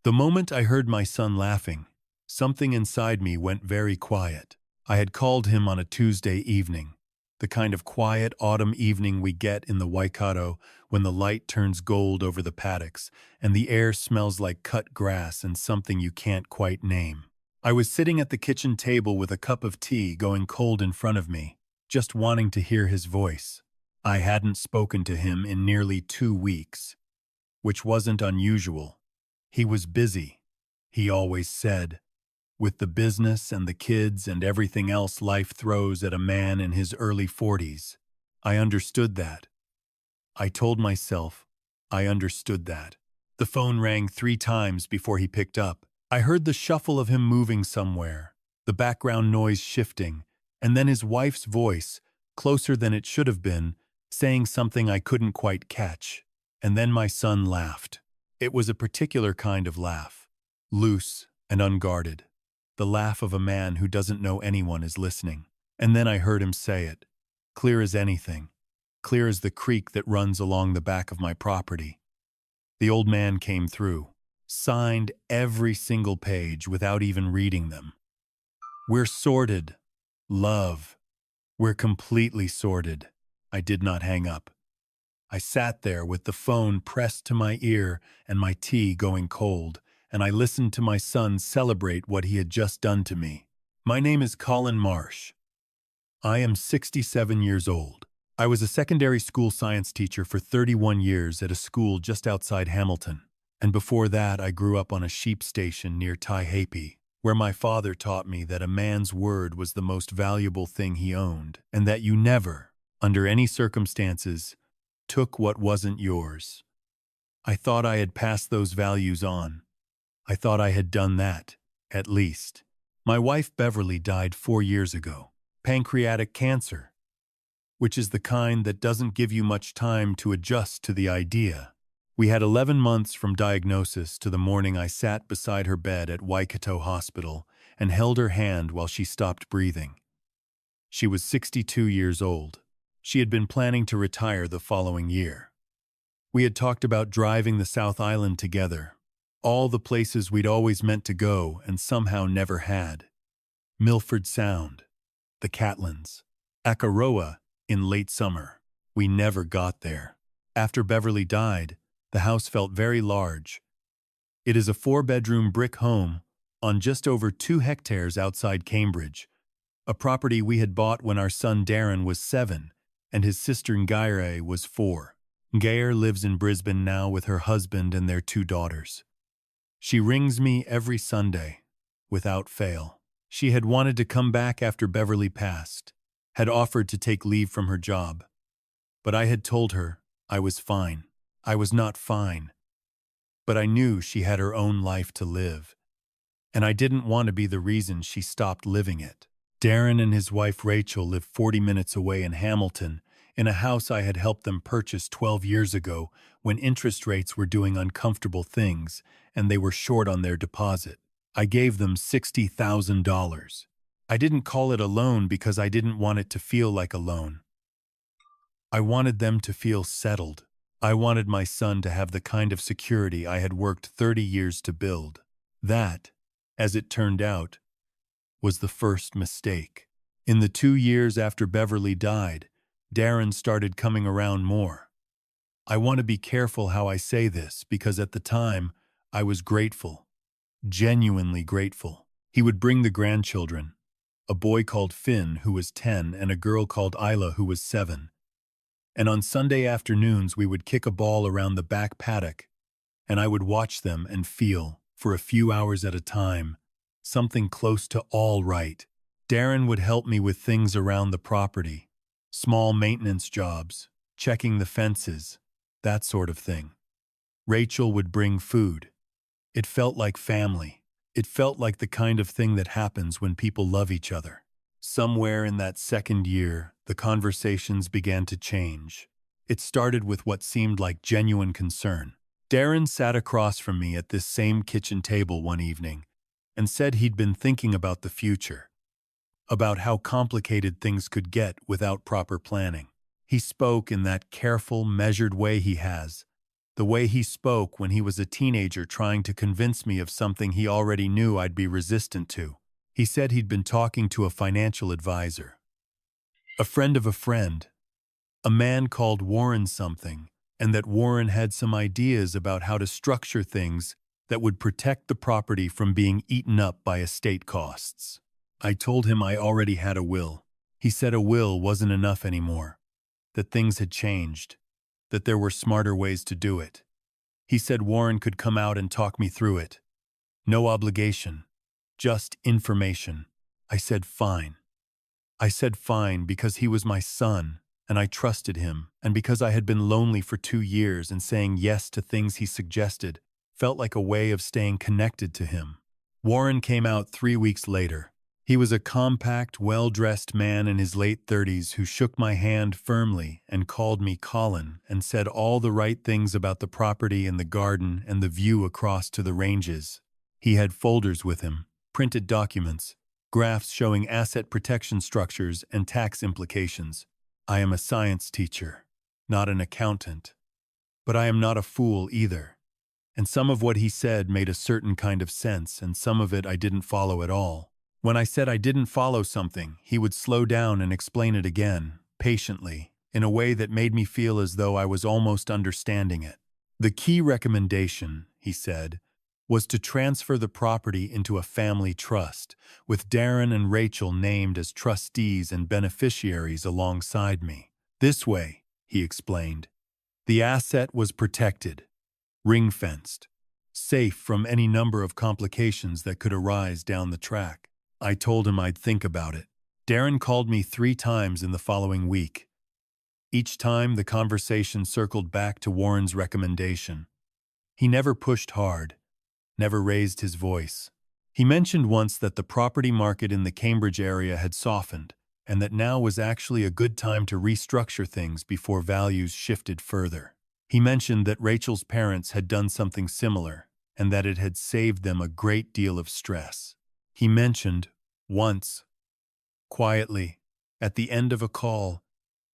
The moment I heard my son laughing, something inside me went very quiet. I had called him on a Tuesday evening, the kind of quiet autumn evening we get in the Waikato when the light turns gold over the paddocks and the air smells like cut grass and something you can't quite name. I was sitting at the kitchen table with a cup of tea going cold in front of me, just wanting to hear his voice. I hadn't spoken to him in nearly 2 weeks, which wasn't unusual. He was busy, he always said, with the business and the kids and everything else life throws at a man in his early 40s. I understood that. I told myself I understood that. The phone rang 3 times before he picked up. I heard the shuffle of him moving somewhere, the background noise shifting, and then his wife's voice, closer than it should have been, saying something I couldn't quite catch. And then my son laughed. It was a particular kind of laugh, loose and unguarded, the laugh of a man who doesn't know anyone is listening. And then I heard him say it, clear as anything, clear as the creek that runs along the back of my property. The old man came through, signed every single page without even reading them. We're sorted, love. We're completely sorted. I did not hang up. I sat there with the phone pressed to my ear and my tea going cold, and I listened to my son celebrate what he had just done to me. My name is Colin Marsh. I am 67 years old. I was a secondary school science teacher for 31 years at a school just outside Hamilton, and before that I grew up on a sheep station near Taihape, where my father taught me that a man's word was the most valuable thing he owned, and that you never, under any circumstances, took what wasn't yours. I thought I had passed those values on. I thought I had done that, at least. My wife Beverly died 4 years ago. Pancreatic cancer, which is the kind that doesn't give you much time to adjust to the idea. We had 11 months from diagnosis to the morning I sat beside her bed at Waikato Hospital and held her hand while she stopped breathing. She was 62 years old. She had been planning to retire the following year. We had talked about driving the South Island together, all the places we'd always meant to go and somehow never had. Milford Sound, the Catlins, Akaroa in late summer. We never got there. After Beverly died, the house felt very large. It is a 4-bedroom brick home on just over 2 hectares outside Cambridge, a property we had bought when our son Darren was 7 and his sister Ngaire was 4. Ngaire lives in Brisbane now with her husband and their 2 daughters. She rings me every Sunday, without fail. She had wanted to come back after Beverly passed, had offered to take leave from her job. But I had told her I was fine. I was not fine. But I knew she had her own life to live, and I didn't want to be the reason she stopped living it. Darren and his wife Rachel live 40 minutes away in Hamilton, in a house I had helped them purchase 12 years ago when interest rates were doing uncomfortable things and they were short on their deposit. I gave them $60,000. I didn't call it a loan because I didn't want it to feel like a loan. I wanted them to feel settled. I wanted my son to have the kind of security I had worked 30 years to build. That, as it turned out, was the first mistake. In the 2 years after Beverly died, Darren started coming around more. I want to be careful how I say this because at the time, I was grateful, genuinely grateful. He would bring the grandchildren, a boy called Finn who was 10 and a girl called Isla who was 7. And on Sunday afternoons we would kick a ball around the back paddock, and I would watch them and feel, for a few hours at a time, something close to all right. Darren would help me with things around the property, small maintenance jobs, checking the fences, that sort of thing. Rachel would bring food. It felt like family. It felt like the kind of thing that happens when people love each other. Somewhere in that second year, the conversations began to change. It started with what seemed like genuine concern. Darren sat across from me at this same kitchen table one evening and said he'd been thinking about the future, about how complicated things could get without proper planning. He spoke in that careful, measured way he has, The way he spoke when he was a teenager trying to convince me of something he already knew I'd be resistant to. He said he'd been talking to a financial advisor, a friend of a friend, a man called Warren something, and that Warren had some ideas about how to structure things that would protect the property from being eaten up by estate costs. I told him I already had a will. He said a will wasn't enough anymore, that things had changed, that there were smarter ways to do it. He said Warren could come out and talk me through it. No obligation, just information. I said fine. I said fine because he was my son, and I trusted him, and because I had been lonely for 2 years and saying yes to things he suggested felt like a way of staying connected to him. Warren came out 3 weeks later. He was a compact, well-dressed man in his late 30s who shook my hand firmly and called me Colin and said all the right things about the property and the garden and the view across to the ranges. He had folders with him, printed documents, graphs showing asset protection structures and tax implications. I am a science teacher, not an accountant. But I am not a fool either. And some of what he said made a certain kind of sense, and some of it I didn't follow at all. When I said I didn't follow something, he would slow down and explain it again, patiently, in a way that made me feel as though I was almost understanding it. The key recommendation, he said, was to transfer the property into a family trust, with Darren and Rachel named as trustees and beneficiaries alongside me. This way, he explained, the asset was protected, ring-fenced, safe from any number of complications that could arise down the track. I told him I'd think about it. Darren called me 3 times in the following week. Each time the conversation circled back to Warren's recommendation. He never pushed hard, never raised his voice. He mentioned once that the property market in the Cambridge area had softened, and that now was actually a good time to restructure things before values shifted further. He mentioned that Rachel's parents had done something similar, and that it had saved them a great deal of stress. He mentioned, once, quietly, at the end of a call,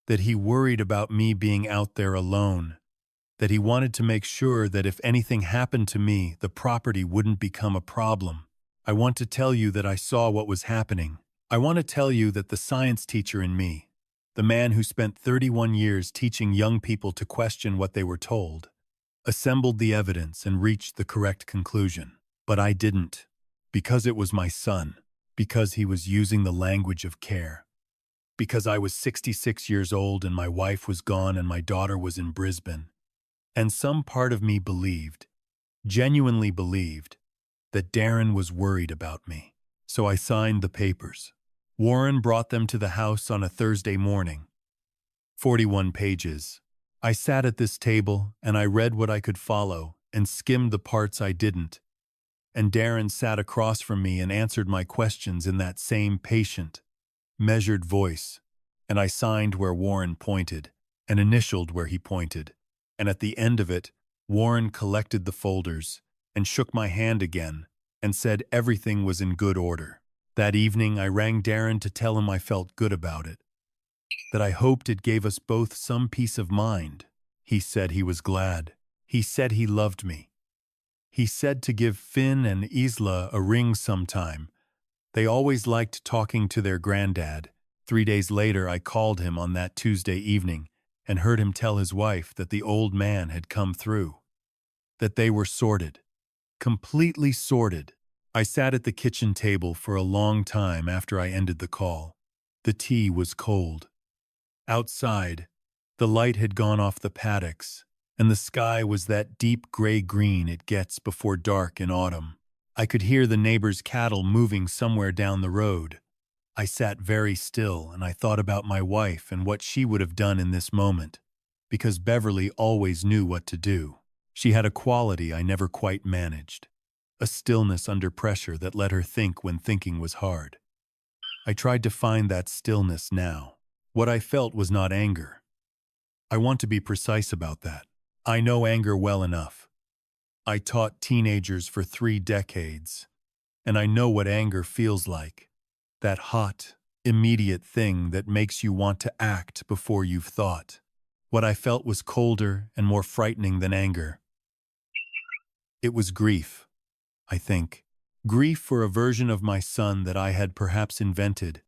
that he worried about me being out there alone, that he wanted to make sure that if anything happened to me, the property wouldn't become a problem. I want to tell you that I saw what was happening. I want to tell you that the science teacher in me, the man who spent 31 years teaching young people to question what they were told, assembled the evidence and reached the correct conclusion. But I didn't. Because it was my son, because he was using the language of care, because I was 66 years old and my wife was gone and my daughter was in Brisbane. And some part of me believed, genuinely believed, that Darren was worried about me. So I signed the papers. Warren brought them to the house on a Thursday morning. 41 pages. I sat at this table and I read what I could follow and skimmed the parts I didn't. And Darren sat across from me and answered my questions in that same patient, measured voice, and I signed where Warren pointed, and initialed where he pointed, and at the end of it, Warren collected the folders, and shook my hand again, and said everything was in good order. That evening I rang Darren to tell him I felt good about it, that I hoped it gave us both some peace of mind. He said he was glad. He said he loved me. He said to give Finn and Isla a ring sometime. They always liked talking to their granddad. 3 days later I called him on that Tuesday evening and heard him tell his wife that the old man had come through, that they were sorted, completely sorted. I sat at the kitchen table for a long time after I ended the call. The tea was cold. Outside, the light had gone off the paddocks, and the sky was that deep gray-green it gets before dark in autumn. I could hear the neighbor's cattle moving somewhere down the road. I sat very still and I thought about my wife and what she would have done in this moment, because Beverly always knew what to do. She had a quality I never quite managed, a stillness under pressure that let her think when thinking was hard. I tried to find that stillness now. What I felt was not anger. I want to be precise about that. I know anger well enough. I taught teenagers for 3 decades, and I know what anger feels like. That hot, immediate thing that makes you want to act before you've thought. What I felt was colder and more frightening than anger. It was grief, I think. Grief for a version of my son that I had perhaps invented,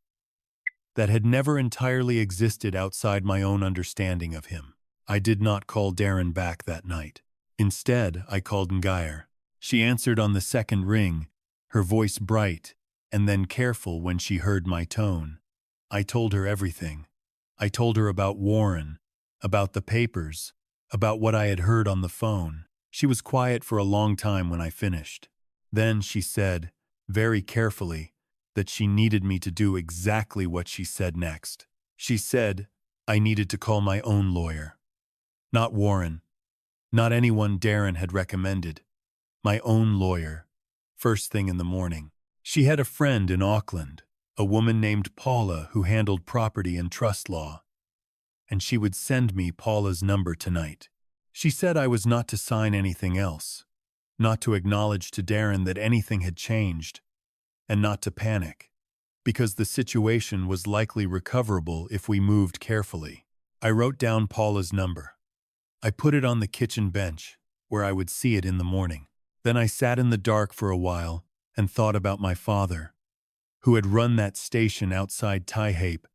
that had never entirely existed outside my own understanding of him. I did not call Darren back that night. Instead, I called Ngaire. She answered on the second ring, her voice bright and then careful when she heard my tone. I told her everything. I told her about Warren, about the papers, about what I had heard on the phone. She was quiet for a long time when I finished. Then she said, very carefully, that she needed me to do exactly what she said next. She said I needed to call my own lawyer. Not Warren, not anyone Darren had recommended. My own lawyer, first thing in the morning. She had a friend in Auckland, a woman named Paula who handled property and trust law, and she would send me Paula's number tonight. She said I was not to sign anything else, not to acknowledge to Darren that anything had changed, and not to panic, because the situation was likely recoverable if we moved carefully. I wrote down Paula's number. I put it on the kitchen bench, where I would see it in the morning. Then I sat in the dark for a while and thought about my father, who had run that station outside Taihape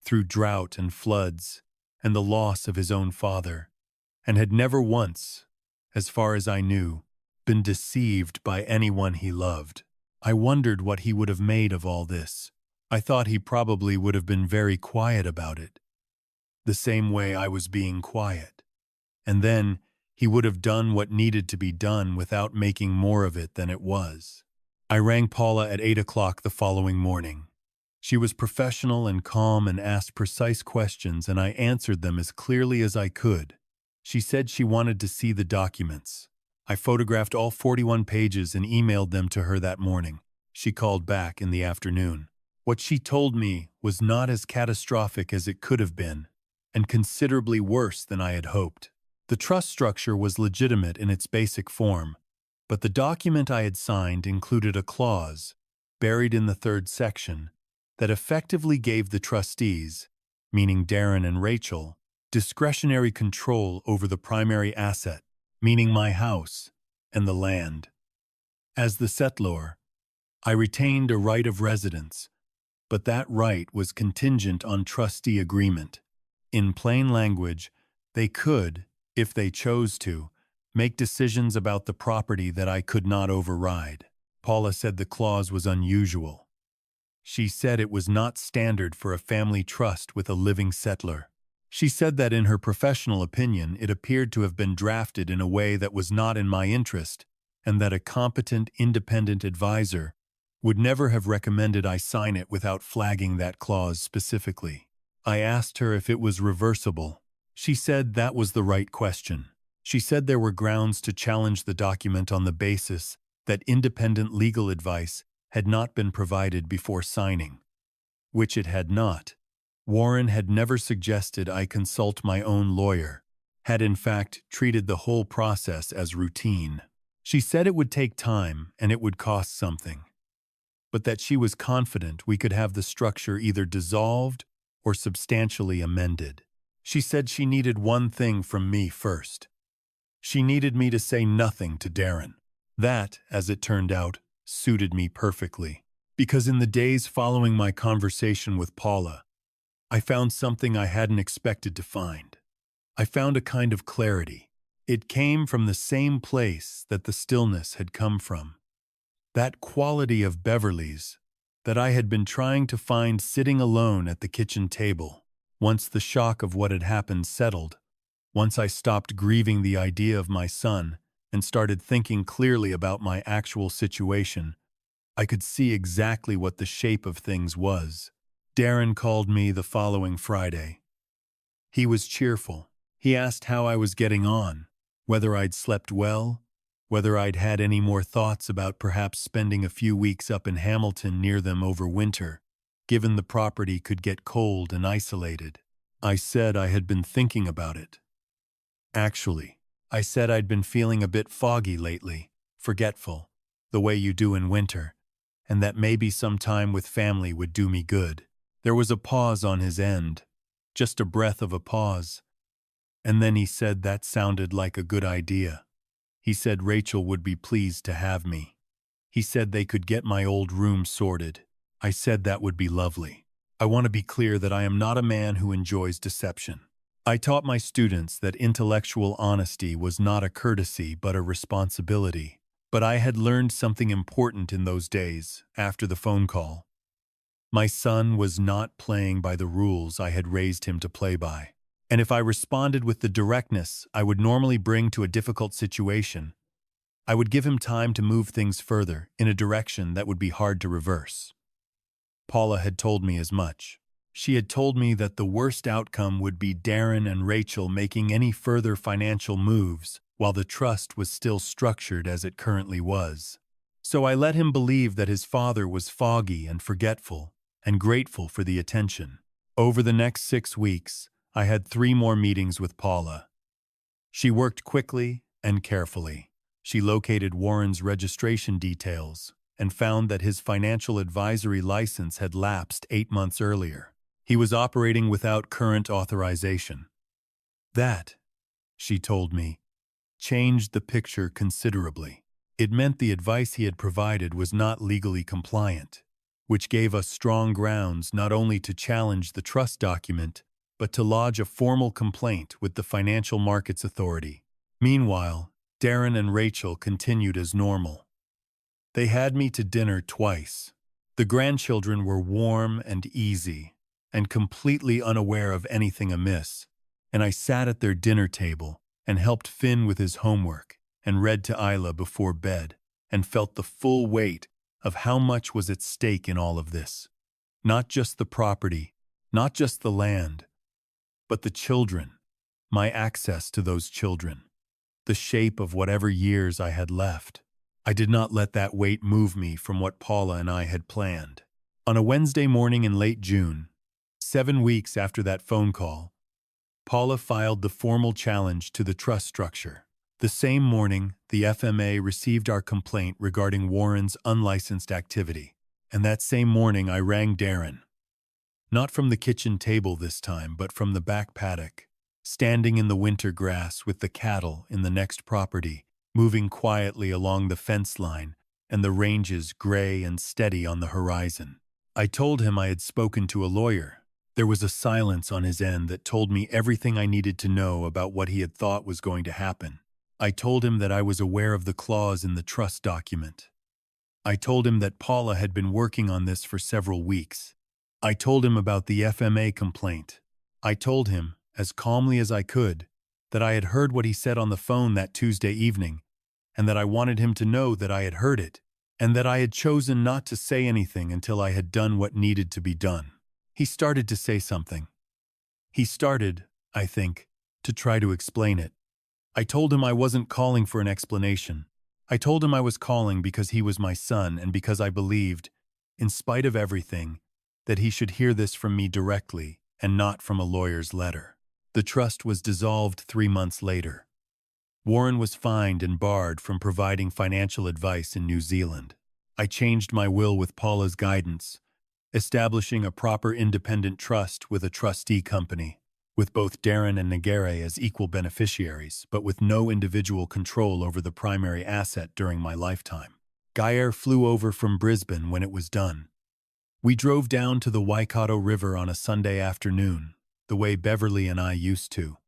through drought and floods and the loss of his own father, and had never once, as far as I knew, been deceived by anyone he loved. I wondered what he would have made of all this. I thought he probably would have been very quiet about it, the same way I was being quiet. And then he would have done what needed to be done without making more of it than it was. I rang Paula at 8 o'clock the following morning. She was professional and calm and asked precise questions, and I answered them as clearly as I could. She said she wanted to see the documents. I photographed all 41 pages and emailed them to her that morning. She called back in the afternoon. What she told me was not as catastrophic as it could have been, and considerably worse than I had hoped. The trust structure was legitimate in its basic form, but the document I had signed included a clause, buried in the third section, that effectively gave the trustees, meaning Darren and Rachel, discretionary control over the primary asset, meaning my house and the land. As the settlor, I retained a right of residence, but that right was contingent on trustee agreement. In plain language, they could, if they chose to, make decisions about the property that I could not override. Paula said the clause was unusual. She said it was not standard for a family trust with a living settler. She said that in her professional opinion it appeared to have been drafted in a way that was not in my interest, and that a competent, independent advisor would never have recommended I sign it without flagging that clause specifically. I asked her if it was reversible. She said that was the right question. She said there were grounds to challenge the document on the basis that independent legal advice had not been provided before signing, which it had not. Warren had never suggested I consult my own lawyer, had in fact treated the whole process as routine. She said it would take time and it would cost something, but that she was confident we could have the structure either dissolved or substantially amended. She said she needed one thing from me first. She needed me to say nothing to Darren. That, as it turned out, suited me perfectly, because in the days following my conversation with Paula, I found something I hadn't expected to find. I found a kind of clarity. It came from the same place that the stillness had come from. That quality of Beverly's that I had been trying to find sitting alone at the kitchen table. Once the shock of what had happened settled, once I stopped grieving the idea of my son and started thinking clearly about my actual situation, I could see exactly what the shape of things was. Darren called me the following Friday. He was cheerful. He asked how I was getting on, whether I'd slept well, whether I'd had any more thoughts about perhaps spending a few weeks up in Hamilton near them over winter, given the property could get cold and isolated. I said I had been thinking about it. Actually, I said I'd been feeling a bit foggy lately, forgetful, the way you do in winter, and that maybe some time with family would do me good. There was a pause on his end, just a breath of a pause. And then he said that sounded like a good idea. He said Rachel would be pleased to have me. He said they could get my old room sorted. I said that would be lovely. I want to be clear that I am not a man who enjoys deception. I taught my students that intellectual honesty was not a courtesy but a responsibility. But I had learned something important in those days, after the phone call. My son was not playing by the rules I had raised him to play by. And if I responded with the directness I would normally bring to a difficult situation, I would give him time to move things further in a direction that would be hard to reverse. Paula had told me as much. She had told me that the worst outcome would be Darren and Rachel making any further financial moves while the trust was still structured as it currently was. So I let him believe that his father was foggy and forgetful and grateful for the attention. Over the next 6 weeks, I had 3 more meetings with Paula. She worked quickly and carefully. She located Warren's registration details and found that his financial advisory license had lapsed 8 months earlier. He was operating without current authorization. That, she told me, changed the picture considerably. It meant the advice he had provided was not legally compliant, which gave us strong grounds not only to challenge the trust document, but to lodge a formal complaint with the Financial Markets Authority. Meanwhile, Darren and Rachel continued as normal. They had me to dinner twice. The grandchildren were warm and easy, and completely unaware of anything amiss, and I sat at their dinner table and helped Finn with his homework and read to Isla before bed and felt the full weight of how much was at stake in all of this. Not just the property, not just the land, but the children, my access to those children, the shape of whatever years I had left. I did not let that weight move me from what Paula and I had planned. On a Wednesday morning in late June, 7 weeks after that phone call, Paula filed the formal challenge to the trust structure. The same morning, the FMA received our complaint regarding Warren's unlicensed activity, and that same morning I rang Darren. Not from the kitchen table this time, but from the back paddock, standing in the winter grass with the cattle in the next property, moving quietly along the fence line and the ranges gray and steady on the horizon. I told him I had spoken to a lawyer. There was a silence on his end that told me everything I needed to know about what he had thought was going to happen. I told him that I was aware of the clause in the trust document. I told him that Paula had been working on this for several weeks. I told him about the FMA complaint. I told him, as calmly as I could, that I had heard what he said on the phone that Tuesday evening, and that I wanted him to know that I had heard it, and that I had chosen not to say anything until I had done what needed to be done. He started to say something. He started, I think, to try to explain it. I told him I wasn't calling for an explanation. I told him I was calling because he was my son and because I believed, in spite of everything, that he should hear this from me directly and not from a lawyer's letter. The trust was dissolved 3 months later. Warren was fined and barred from providing financial advice in New Zealand. I changed my will with Paula's guidance, establishing a proper independent trust with a trustee company, with both Darren and Ngare as equal beneficiaries, but with no individual control over the primary asset during my lifetime. Gayer flew over from Brisbane when it was done. We drove down to the Waikato River on a Sunday afternoon, the way Beverly and I used to,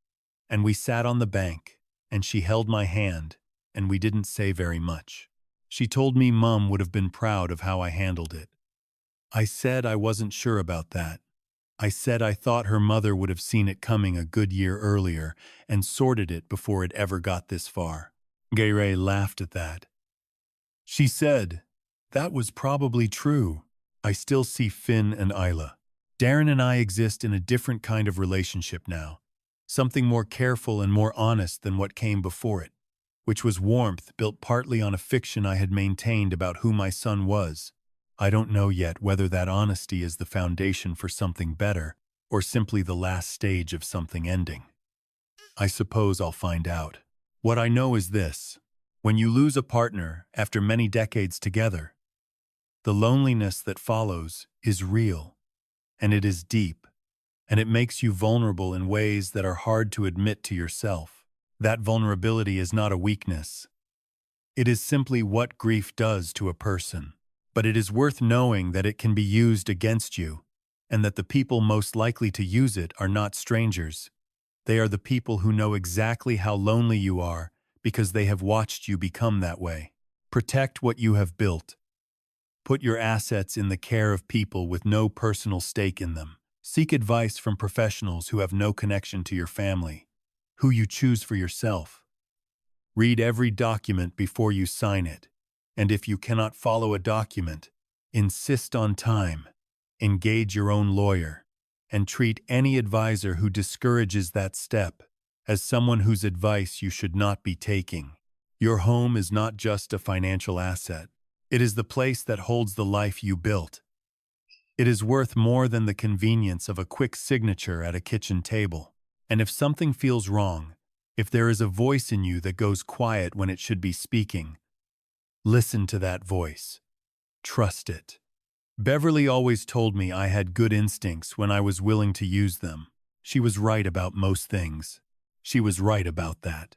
and we sat on the bank, and she held my hand, and we didn't say very much. She told me Mum would have been proud of how I handled it. I said I wasn't sure about that. I said I thought her mother would have seen it coming a good year earlier and sorted it before it ever got this far. Garay laughed at that. She said, "That was probably true. I still see Finn and Isla. Darren and I exist in a different kind of relationship now, something more careful and more honest than what came before it, which was warmth built partly on a fiction I had maintained about who my son was. I don't know yet whether that honesty is the foundation for something better or simply the last stage of something ending. I suppose I'll find out. What I know is this: when you lose a partner after many decades together, the loneliness that follows is real, and it is deep, and it makes you vulnerable in ways that are hard to admit to yourself. That vulnerability is not a weakness. It is simply what grief does to a person. But it is worth knowing that it can be used against you, and that the people most likely to use it are not strangers. They are the people who know exactly how lonely you are because they have watched you become that way. Protect what you have built. Put your assets in the care of people with no personal stake in them. Seek advice from professionals who have no connection to your family, who you choose for yourself. Read every document before you sign it. And if you cannot follow a document, insist on time, engage your own lawyer, and treat any advisor who discourages that step as someone whose advice you should not be taking. Your home is not just a financial asset. It is the place that holds the life you built. It is worth more than the convenience of a quick signature at a kitchen table. And if something feels wrong, if there is a voice in you that goes quiet when it should be speaking, listen to that voice. Trust it. Beverly always told me I had good instincts when I was willing to use them. She was right about most things. She was right about that.